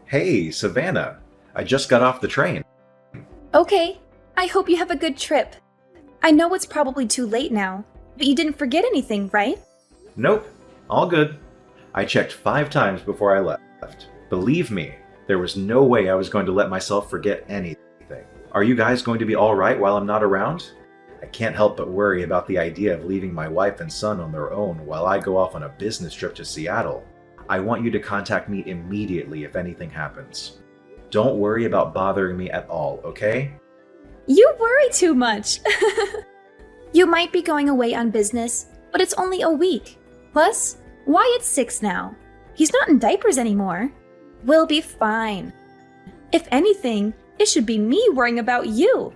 Hey, Savannah. I just got off the train. Okay, I hope you have a good trip. I know it's probably too late now, but you didn't forget anything, right? Nope, all good. I checked 5 times before I left. Believe me, there was no way I was going to let myself forget anything. Are you guys going to be alright while I'm not around? I can't help but worry about the idea of leaving my wife and son on their own while I go off on a business trip to Seattle. I want you to contact me immediately if anything happens. Don't worry about bothering me at all, okay? You worry too much. You might be going away on business, but it's only a week. Plus, Wyatt's 6 now. He's not in diapers anymore. We'll be fine. If anything, it should be me worrying about you.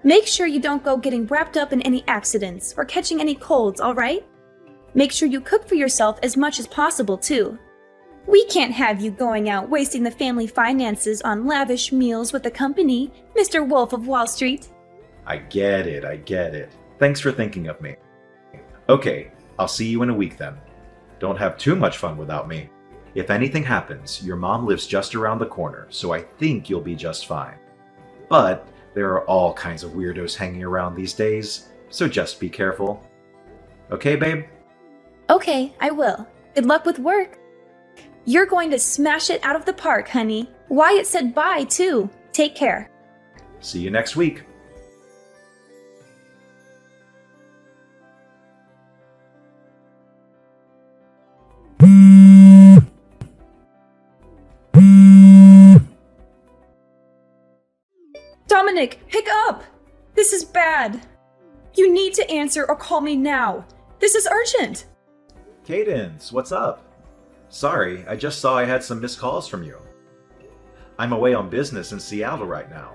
Make sure you don't go getting wrapped up in any accidents or catching any colds, alright? Make sure you cook for yourself as much as possible, too. We can't have you going out wasting the family finances on lavish meals with the company, Mr. Wolf of Wall Street. I get it. Thanks for thinking of me. Okay, I'll see you in a week then. Don't have too much fun without me. If anything happens, your mom lives just around the corner, so I think you'll be just fine. But there are all kinds of weirdos hanging around these days, so just be careful. Okay, babe? Okay, I will. Good luck with work. You're going to smash it out of the park, honey. Wyatt said bye, too. Take care. See you next week. Dominic, pick up! This is bad. You need to answer or call me now. This is urgent. Cadence, what's up? Sorry, I just saw I had some missed calls from you. I'm away on business in Seattle right now.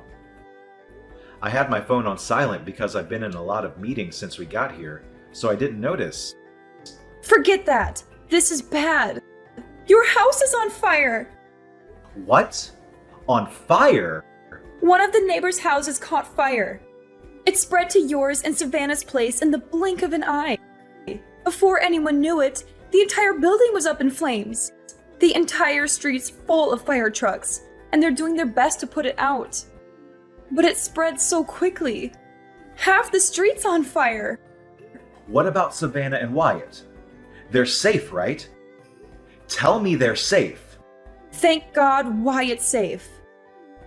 I had my phone on silent because I've been in a lot of meetings since we got here, so I didn't notice. Forget that. This is bad. Your house is on fire. What? On fire? One of the neighbors' houses caught fire. It spread to yours and Savannah's place in the blink of an eye. Before anyone knew it, the entire building was up in flames. The entire street's full of fire trucks, and they're doing their best to put it out. But it spread so quickly. Half the street's on fire. What about Savannah and Wyatt? They're safe, right? Tell me they're safe. Thank God Wyatt's safe.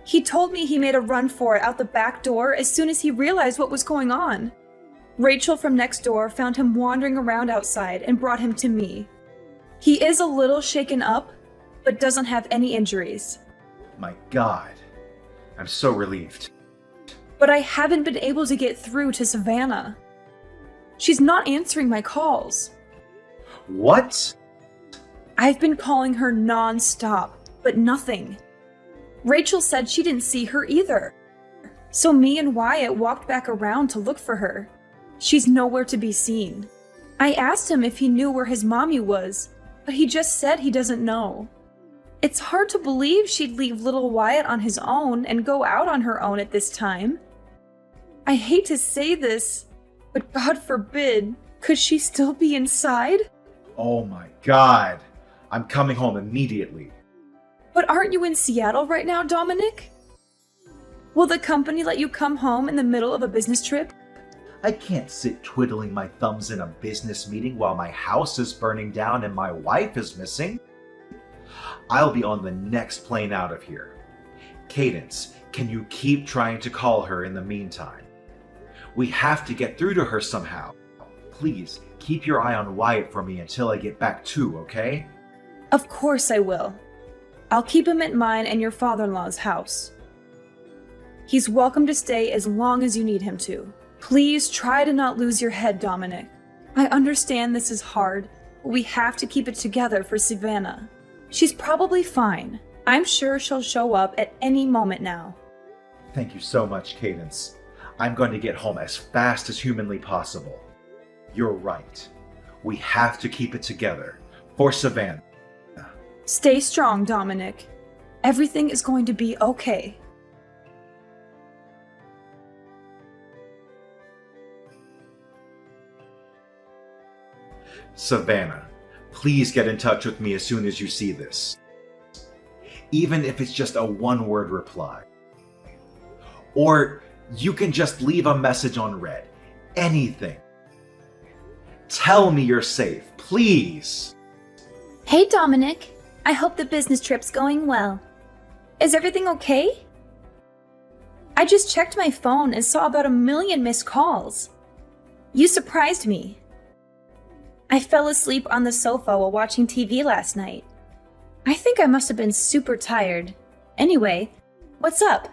He told me he made a run for it out the back door as soon as he realized what was going on. Rachel from next door found him wandering around outside and brought him to me. He is a little shaken up, but doesn't have any injuries. My God. I'm so relieved. But I haven't been able to get through to Savannah. She's not answering my calls. What? I've been calling her non-stop, but nothing. Rachel said she didn't see her either. So me and Wyatt walked back around to look for her. She's nowhere to be seen. I asked him if he knew where his mommy was, but he just said he doesn't know. It's hard to believe she'd leave little Wyatt on his own and go out on her own at this time. I hate to say this, but God forbid, could she still be inside? Oh my God. I'm coming home immediately. But aren't you in Seattle right now, Dominic? Will the company let you come home in the middle of a business trip? I can't sit twiddling my thumbs in a business meeting while my house is burning down and my wife is missing. I'll be on the next plane out of here. Cadence, can you keep trying to call her in the meantime? We have to get through to her somehow. Please, keep your eye on Wyatt for me until I get back too, okay? Of course I will. I'll keep him at mine and your father-in-law's house. He's welcome to stay as long as you need him to. Please try to not lose your head, Dominic. I understand this is hard, but we have to keep it together for Savannah. She's probably fine. I'm sure she'll show up at any moment now. Thank you so much, Cadence. I'm going to get home as fast as humanly possible. You're right. We have to keep it together for Savannah. Stay strong, Dominic. Everything is going to be okay. Savannah, please get in touch with me as soon as you see this. even if it's just a one-word reply. Or you can just leave a message on red. Anything. Tell me you're safe, please. Hey, Dominic. I hope the business trip's going well. Is everything okay? I just checked my phone and saw about 1 million missed calls. You surprised me. I fell asleep on the sofa while watching TV last night. I think I must have been super tired. Anyway, what's up?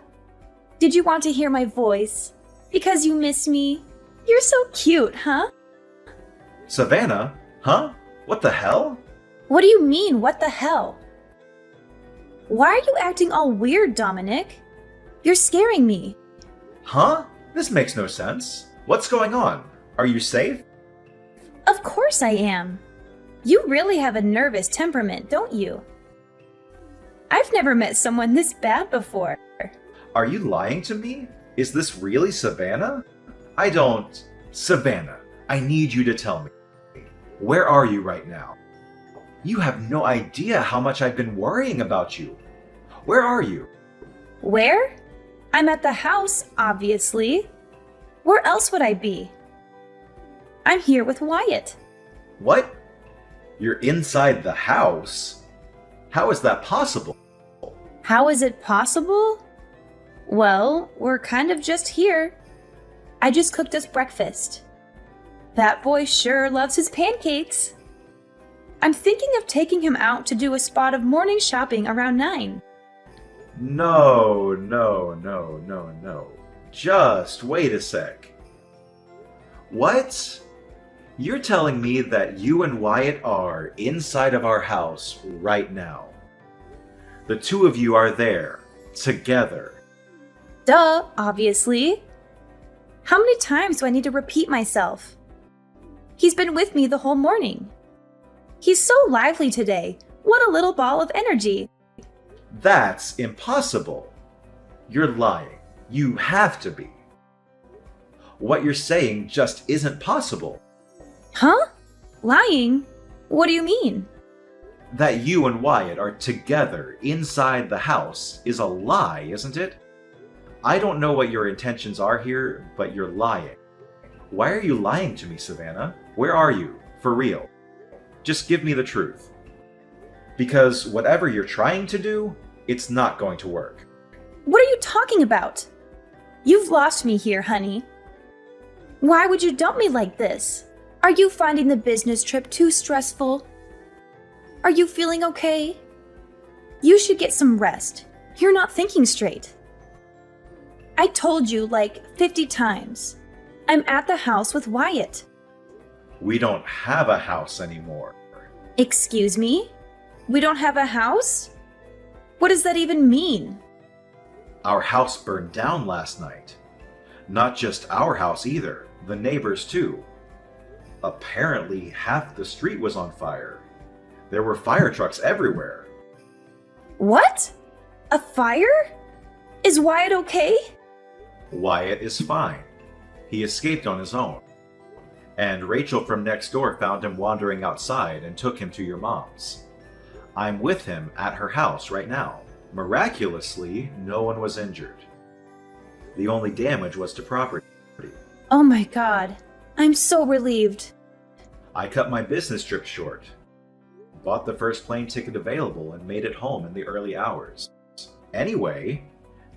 Did you want to hear my voice? Because you miss me? You're so cute, huh? Savannah? Huh? What the hell? What do you mean, what the hell? Why are you acting all weird, Dominic? You're scaring me. Huh? This makes no sense. What's going on? Are you safe? Of course I am. You really have a nervous temperament, don't you? I've never met someone this bad before. Are you lying to me? Is this really Savannah? Savannah, I need you to tell me. Where are you right now? You have no idea how much I've been worrying about you. Where are you? Where? I'm at the house, obviously. Where else would I be? I'm here with Wyatt. What? You're inside the house? How is that possible? How is it possible? Well, we're kind of just here. I just cooked us breakfast. That boy sure loves his pancakes. I'm thinking of taking him out to do a spot of morning shopping around 9. No. Just wait a sec. What? You're telling me that you and Wyatt are inside of our house right now. The two of you are there, together. Duh, obviously. How many times do I need to repeat myself? He's been with me the whole morning. He's so lively today. What a little ball of energy. That's impossible. You're lying. You have to be. What you're saying just isn't possible. Huh? Lying? What do you mean? That you and Wyatt are together inside the house is a lie, isn't it? I don't know what your intentions are here, but you're lying. Why are you lying to me, Savannah? Where are you? For real. Just give me the truth. Because whatever you're trying to do, it's not going to work. What are you talking about? You've lost me here, honey. Why would you dump me like this? Are you finding the business trip too stressful? Are you feeling okay? You should get some rest. You're not thinking straight. I told you like 50 times. I'm at the house with Wyatt. We don't have a house anymore. Excuse me? We don't have a house? What does that even mean? Our house burned down last night. Not just our house either, the neighbors too. Apparently, half the street was on fire. There were fire trucks everywhere. What? A fire? Is Wyatt okay? Wyatt is fine. He escaped on his own. And Rachel from next door found him wandering outside and took him to your mom's. I'm with him at her house right now. Miraculously, no one was injured. The only damage was to property. Oh my god. I'm so relieved. I cut my business trip short. Bought the first plane ticket available and made it home in the early hours. Anyway,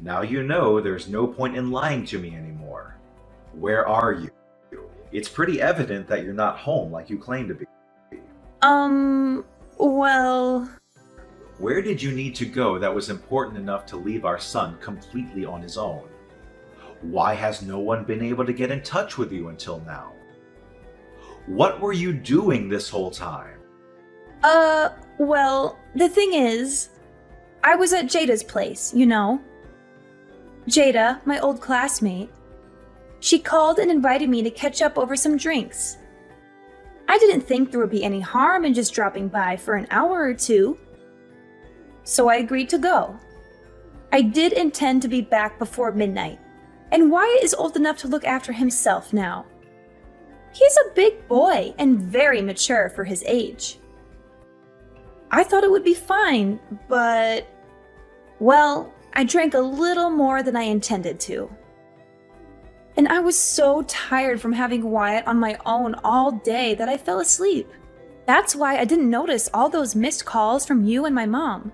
now you know there's no point in lying to me anymore. Where are you? It's pretty evident that you're not home like you claim to be. Well... Where did you need to go that was important enough to leave our son completely on his own? Why has no one been able to get in touch with you until now? What were you doing this whole time? Well, the thing is, I was at Jada's place, you know. Jada, my old classmate, she called and invited me to catch up over some drinks. I didn't think there would be any harm in just dropping by for an hour or two. So I agreed to go. I did intend to be back before midnight, and Wyatt is old enough to look after himself now. He's a big boy and very mature for his age. I thought it would be fine, but Well, I drank a little more than I intended to. And I was so tired from having Wyatt on my own all day that I fell asleep. That's why I didn't notice all those missed calls from you and my mom.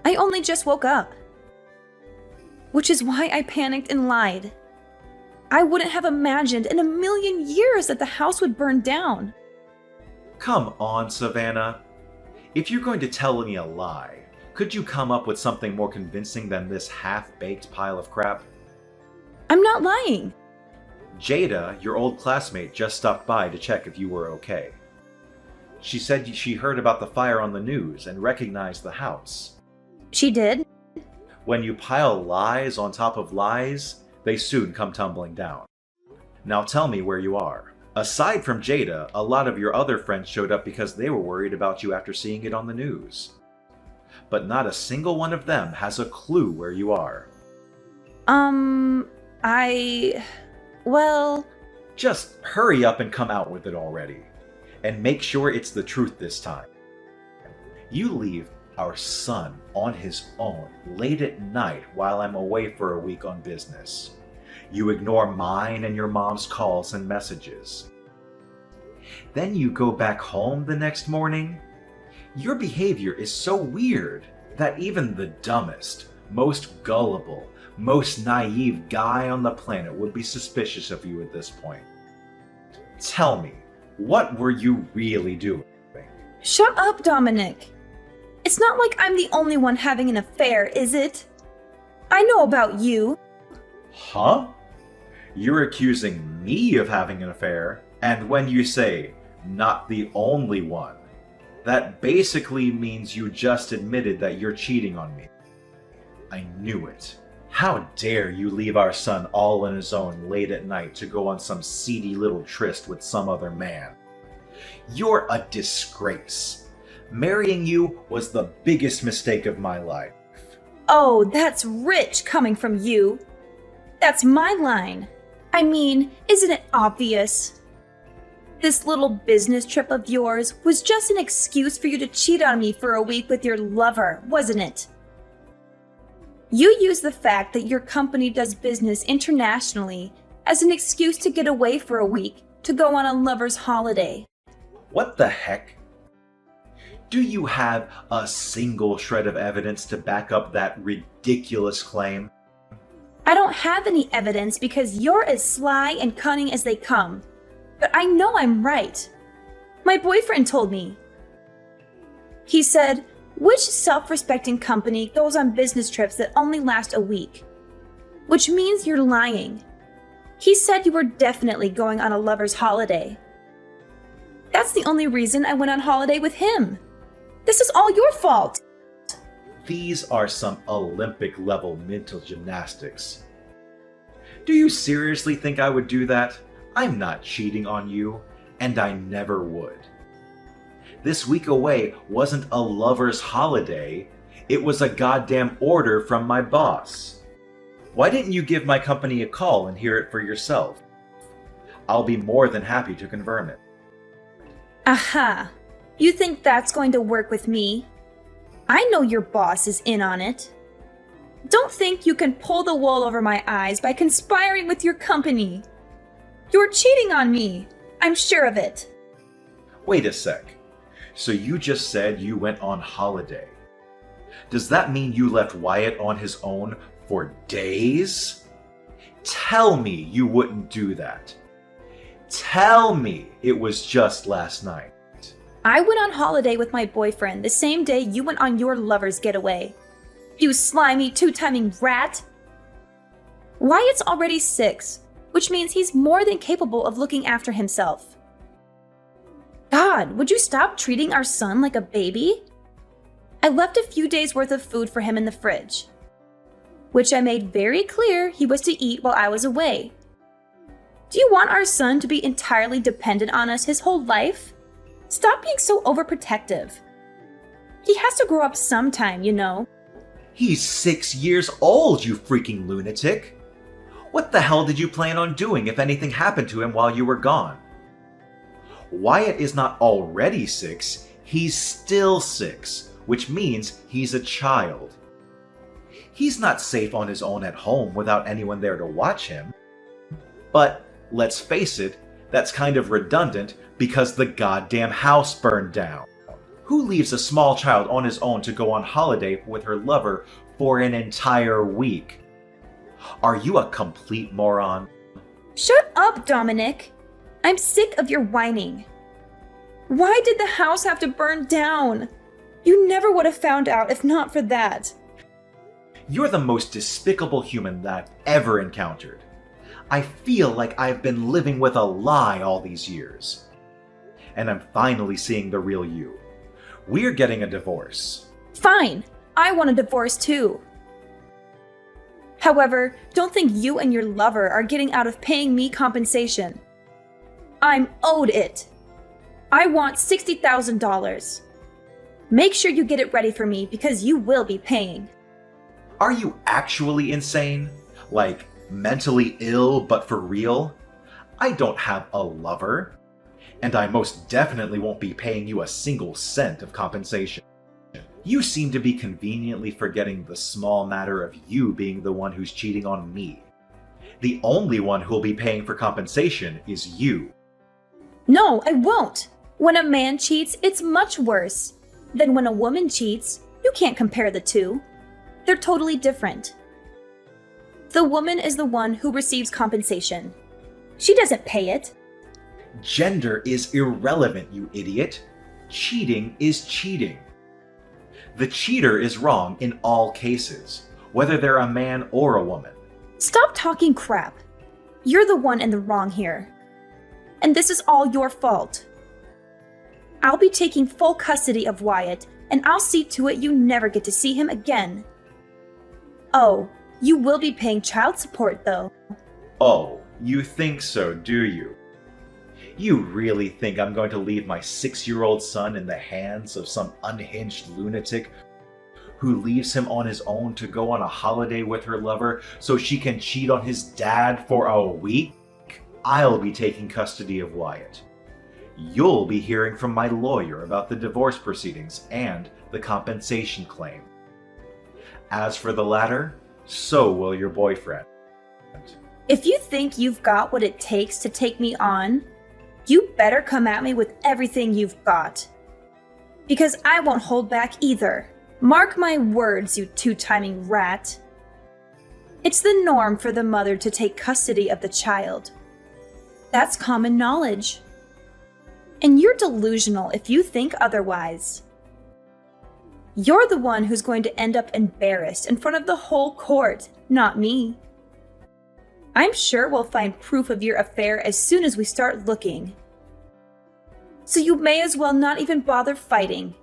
I only just woke up. Which is why I panicked and lied. I wouldn't have imagined in a million years that the house would burn down. Come on, Savannah. If you're going to tell me a lie, could you come up with something more convincing than this half-baked pile of crap? I'm not lying. Jada, your old classmate, just stopped by to check if you were okay. She said she heard about the fire on the news and recognized the house. She did? When you pile lies on top of lies, they soon come tumbling down. Now tell me where you are. Aside from Jada, a lot of your other friends showed up because they were worried about you after seeing it on the news. But not a single one of them has a clue where you are. Well... Just hurry up and come out with it already. And make sure it's the truth this time. You leave our son on his own late at night while I'm away for a week on business. You ignore mine and your mom's calls and messages. Then you go back home the next morning. Your behavior is so weird that even the dumbest, most gullible, most naive guy on the planet would be suspicious of you at this point. Tell me, what were you really doing? Shut up, Dominic. It's not like I'm the only one having an affair, is it? I know about you. Huh? You're accusing me of having an affair, and when you say, not the only one, that basically means you just admitted that you're cheating on me. I knew it. How dare you leave our son all on his own late at night to go on some seedy little tryst with some other man? You're a disgrace. Marrying you was the biggest mistake of my life. Oh, that's rich coming from you. That's my line. I mean, isn't it obvious? This little business trip of yours was just an excuse for you to cheat on me for a week with your lover, wasn't it? You use the fact that your company does business internationally as an excuse to get away for a week to go on a lover's holiday. What the heck? Do you have a single shred of evidence to back up that ridiculous claim? I don't have any evidence because you're as sly and cunning as they come. But I know I'm right. My boyfriend told me. He said, which self-respecting company goes on business trips that only last a week? Which means you're lying. He said you were definitely going on a lover's holiday. That's the only reason I went on holiday with him. This is all your fault. These are some Olympic-level mental gymnastics. Do you seriously think I would do that? I'm not cheating on you, and I never would. This week away wasn't a lover's holiday, it was a goddamn order from my boss. Why didn't you give my company a call and hear it for yourself? I'll be more than happy to confirm it. Aha! You think that's going to work with me? I know your boss is in on it. Don't think you can pull the wool over my eyes by conspiring with your company. You're cheating on me. I'm sure of it. Wait a sec. So you just said you went on holiday. Does that mean you left Wyatt on his own for days? Tell me you wouldn't do that. Tell me it was just last night. I went on holiday with my boyfriend the same day you went on your lover's getaway. You slimy two-timing rat! Wyatt's already 6, which means he's more than capable of looking after himself. God, would you stop treating our son like a baby? I left a few days' worth of food for him in the fridge, which I made very clear he was to eat while I was away. Do you want our son to be entirely dependent on us his whole life? Stop being so overprotective. He has to grow up sometime, you know. He's 6 years old, you freaking lunatic! What the hell did you plan on doing if anything happened to him while you were gone? Wyatt is not already 6, he's still 6, which means he's a child. He's not safe on his own at home without anyone there to watch him. But let's face it, that's kind of redundant because the goddamn house burned down. Who leaves a small child on his own to go on holiday with her lover for an entire week? Are you a complete moron? Shut up, Dominic! I'm sick of your whining. Why did the house have to burn down? You never would have found out if not for that. You're the most despicable human that I've ever encountered. I feel like I've been living with a lie all these years. And I'm finally seeing the real you. We're getting a divorce. Fine, I want a divorce too. However, don't think you and your lover are getting out of paying me compensation. I'm owed it. I want $60,000. Make sure you get it ready for me because you will be paying. Are you actually insane? Like, mentally ill but for real? I don't have a lover. And I most definitely won't be paying you a single cent of compensation. You seem to be conveniently forgetting the small matter of you being the one who's cheating on me. The only one who'll be paying for compensation is you. No, I won't. When a man cheats, it's much worse. Than when a woman cheats, you can't compare the two. They're totally different. The woman is the one who receives compensation. She doesn't pay it. Gender is irrelevant, you idiot. Cheating is cheating. The cheater is wrong in all cases, whether they're a man or a woman. Stop talking crap. You're the one in the wrong here. And this is all your fault. I'll be taking full custody of Wyatt, and I'll see to it you never get to see him again. Oh, you will be paying child support, though. Oh, you think so, do you? You really think I'm going to leave my 6-year-old son in the hands of some unhinged lunatic who leaves him on his own to go on a holiday with her lover so she can cheat on his dad for a week? I'll be taking custody of Wyatt. You'll be hearing from my lawyer about the divorce proceedings and the compensation claim. As for the latter, so will your boyfriend. If you think you've got what it takes to take me on, you better come at me with everything you've got. Because I won't hold back either. Mark my words, you two-timing rat. It's the norm for the mother to take custody of the child. That's common knowledge. And you're delusional if you think otherwise. You're the one who's going to end up embarrassed in front of the whole court, not me. I'm sure we'll find proof of your affair as soon as we start looking. So you may as well not even bother fighting.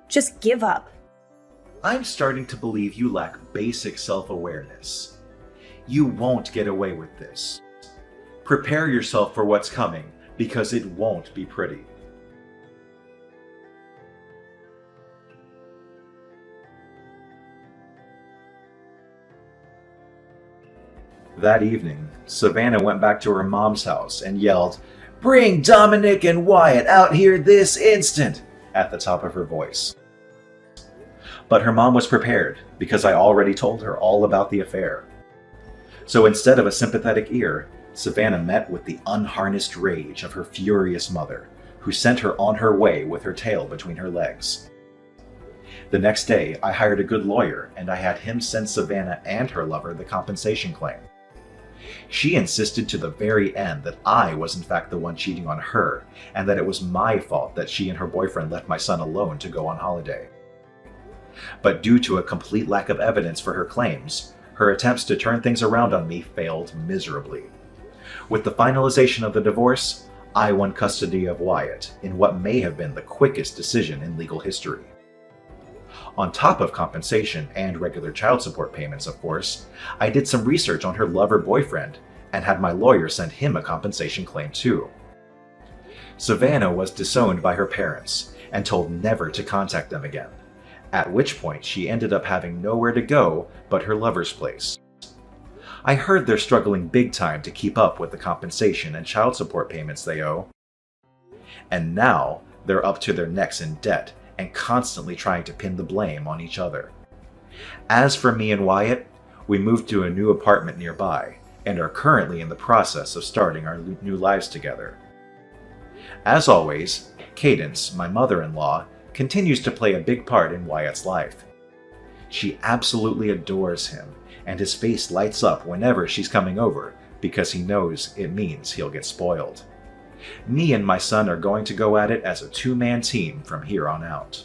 Just give up. I'm starting to believe you lack basic self-awareness. You won't get away with this. Prepare yourself for what's coming, because it won't be pretty. That evening, Savannah went back to her mom's house and yelled, "Bring Dominic and Wyatt out here this instant!" at the top of her voice. But her mom was prepared because I already told her all about the affair. So instead of a sympathetic ear, Savannah met with the unharnessed rage of her furious mother, who sent her on her way with her tail between her legs. The next day, I hired a good lawyer and I had him send Savannah and her lover the compensation claim. She insisted to the very end that I was in fact the one cheating on her, and that it was my fault that she and her boyfriend left my son alone to go on holiday. But due to a complete lack of evidence for her claims, her attempts to turn things around on me failed miserably. With the finalization of the divorce, I won custody of Wyatt in what may have been the quickest decision in legal history. On top of compensation and regular child support payments, of course, I did some research on her lover-boyfriend and had my lawyer send him a compensation claim too. Savannah was disowned by her parents and told never to contact them again, at which point she ended up having nowhere to go but her lover's place. I heard they're struggling big time to keep up with the compensation and child support payments they owe. And now they're up to their necks in debt and constantly trying to pin the blame on each other. As for me and Wyatt, We moved to a new apartment nearby and are currently in the process of starting our new lives together. As always, Cadence, my mother-in-law, continues to play a big part in Wyatt's life. She absolutely adores him, and his face lights up whenever she's coming over because he knows it means he'll get spoiled. Me and my son are going to go at it as a two-man team from here on out.